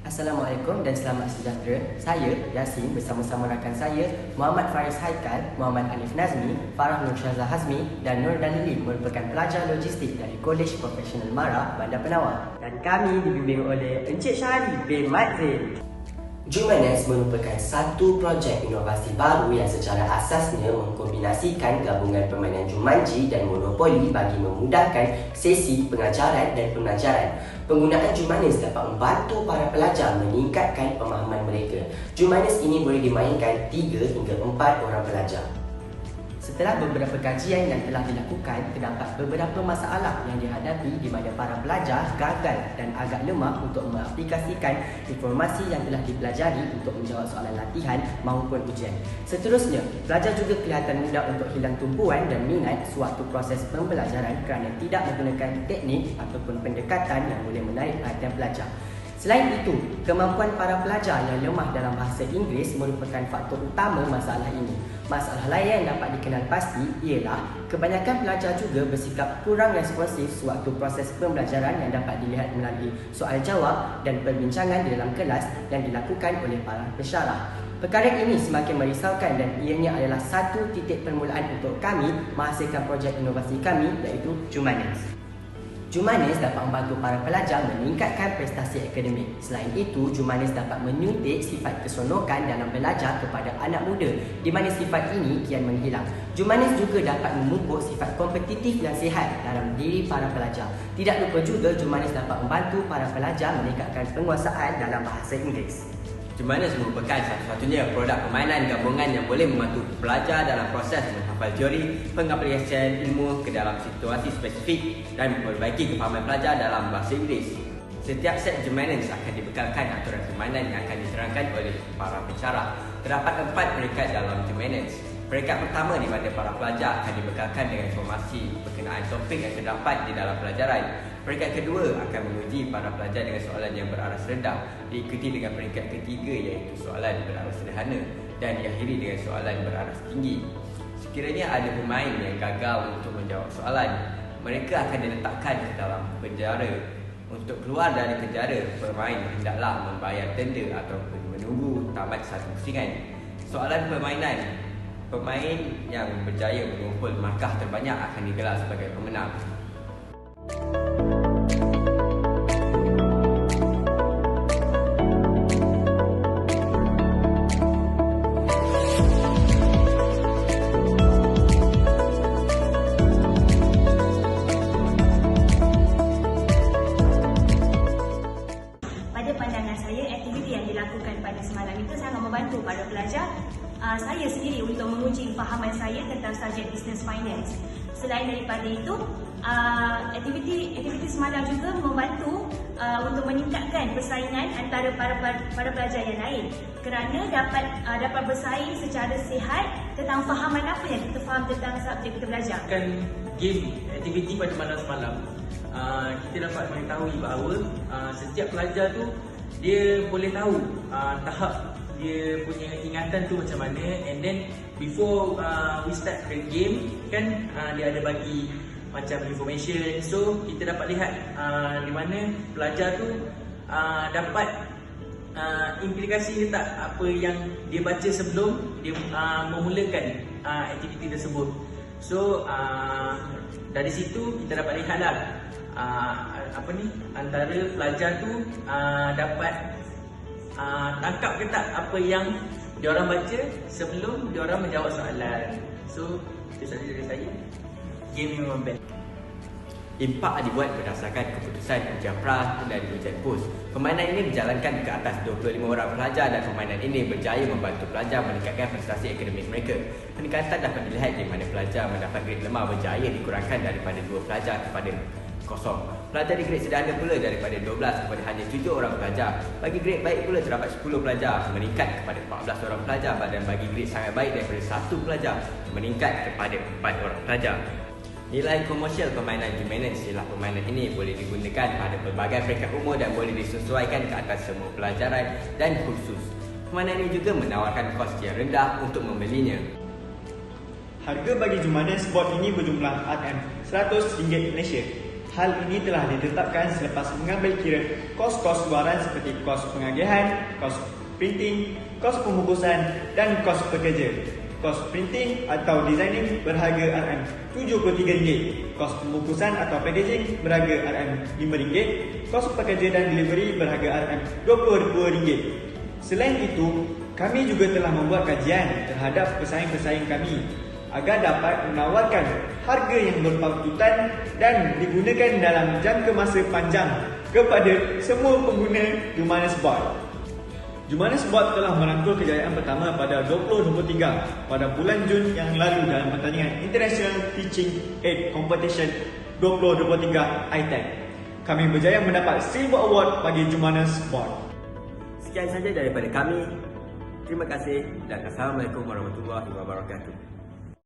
Assalamualaikum dan selamat sejahtera. Saya Yasin bersama-sama rakan saya Muhammad Faris Haikal, Muhammad Alif Nazmi, Farah Nur Syazah Hazmi dan Nur Dalili merupakan pelajar logistik dari Kolej Profesional Mara, Bandar Penawar. Dan kami dibimbing oleh Encik Syahri bin Madzil. Jumanes merupakan satu projek inovasi baru yang secara asasnya mengkombinasikan gabungan permainan Jumanji dan Monopoli bagi memudahkan sesi pengajaran dan pembelajaran. Penggunaan Jumanes dapat membantu para pelajar meningkatkan pemahaman mereka. Jumanes ini boleh dimainkan 3 hingga 4 orang pelajar. Setelah beberapa kajian yang telah dilakukan, terdapat beberapa masalah yang dihadapi di mana para pelajar gagal dan agak lemah untuk mengaplikasikan informasi yang telah dipelajari untuk menjawab soalan latihan maupun ujian. Seterusnya, pelajar juga kelihatan mudah untuk hilang tumpuan dan minat sewaktu proses pembelajaran kerana tidak menggunakan teknik ataupun pendekatan yang boleh menarik perhatian pelajar. Selain itu, kemampuan para pelajar yang lemah dalam bahasa Inggeris merupakan faktor utama masalah ini. Masalah lain yang dapat dikenal pasti ialah kebanyakan pelajar juga bersikap kurang responsif sewaktu proses pembelajaran yang dapat dilihat melalui soal jawab dan perbincangan di dalam kelas yang dilakukan oleh para pensyarah. Perkara ini semakin merisaukan dan ianya adalah satu titik permulaan untuk kami menghasilkan projek inovasi kami iaitu Jumanes. Jumanes dapat membantu para pelajar meningkatkan prestasi akademik. Selain itu, Jumanes dapat menyuntik sifat keseronokan dalam belajar kepada anak muda di mana sifat ini kian menghilang. Jumanes juga dapat memupuk sifat kompetitif yang sihat dalam diri para pelajar. Tidak lupa juga Jumanes dapat membantu para pelajar meningkatkan penguasaan dalam bahasa Inggeris. Jumanes merupakan satu-satunya produk permainan gabungan yang boleh membantu pelajar dalam proses menghafal teori, pengaplikasian ilmu ke dalam situasi spesifik dan memperbaiki kefahaman pelajar dalam bahasa Inggeris. Setiap set Jumanes akan dibekalkan aturan permainan yang akan diterangkan oleh para pensyarah. Terdapat 4 peringkat dalam Jumanes. Peringkat pertama di mana para pelajar akan dibekalkan dengan informasi berkenaan topik yang terdapat di dalam pelajaran. Peringkat kedua akan menguji para pelajar dengan soalan yang beraras rendah, diikuti dengan peringkat ketiga iaitu soalan beraras sederhana dan diakhiri dengan soalan beraras tinggi. Sekiranya ada pemain yang gagal untuk menjawab soalan, mereka akan diletakkan ke dalam penjara. Untuk keluar dari penjara, pemain hendaklah membayar denda ataupun menunggu tamat satu pusingan. Soalan permainan, pemain yang berjaya mengumpul markah terbanyak akan digelar sebagai pemenang. Pada pandangan saya, aktiviti yang dilakukan pada semalam itu sangat membantu para pelajar saya sendiri untuk menguji fahaman saya tentang subjek business finance. Selain daripada itu, aktiviti semalam juga membantu untuk meningkatkan persaingan antara para pelajar yang lain kerana dapat bersaing secara sihat tentang fahaman apa yang kita faham tentang subjek kita belajar. Game aktiviti pada malam semalam, kita dapat mengetahui bahawa setiap pelajar tu dia boleh tahu tahap dia punya ingatan tu macam mana, and then before we start the game kan dia ada bagi macam information, so kita dapat lihat di mana pelajar tu dapat implikasi tak apa yang dia baca sebelum dia memulakan aktiviti tersebut. So dari situ kita dapat lihatlah antara pelajar tu dapat tangkap ke tak apa yang diorang baca sebelum diorang menjawab soalan. So itu sahaja dari saya. Game memang best. Impak dibuat berdasarkan keputusan ujian pra dan ujian pos. Permainan ini dijalankan ke atas 25 orang pelajar dan permainan ini berjaya membantu pelajar meningkatkan prestasi akademik mereka. Peningkatan dapat dilihat di mana pelajar mendapat grade lemah berjaya dikurangkan daripada 2 pelajar kepada 0. Pelajar di grade sederhana pula daripada 12 kepada hanya 7 orang pelajar. Bagi grade baik pula terdapat 10 pelajar meningkat kepada 14 orang pelajar, dan bagi grade sangat baik daripada 1 pelajar meningkat kepada 4 orang pelajar. Nilai komersial permainan Jumanes ialah permainan ini boleh digunakan pada pelbagai peringkat umur dan boleh disesuaikan ke atas semua pelajaran dan kursus. Permainan ini juga menawarkan kos yang rendah untuk membelinya. Harga bagi Jumanes board ini berjumlah RM100 Malaysia. Hal ini telah ditetapkan selepas mengambil kira kos-kos luaran seperti kos pengagihan, kos printing, kos pembungkusan dan kos pekerja. Kos printing atau designing berharga RM73, kos pembungkusan atau packaging berharga RM5, kos pekerja dan delivery berharga RM22. Selain itu, kami juga telah membuat kajian terhadap pesaing-pesaing kami agar dapat menawarkan harga yang berpatutan dan digunakan dalam jangka masa panjang kepada semua pengguna Jumanes Board. Jumanes Board telah merangkul kejayaan pertama pada 2023 pada bulan Jun yang lalu dalam pertandingan International Teaching Aid Competition 2023 ITEC. Kami berjaya mendapat Silver Award bagi Jumanes Board. Sekian saja daripada kami. Terima kasih dan Assalamualaikum warahmatullahi wabarakatuh.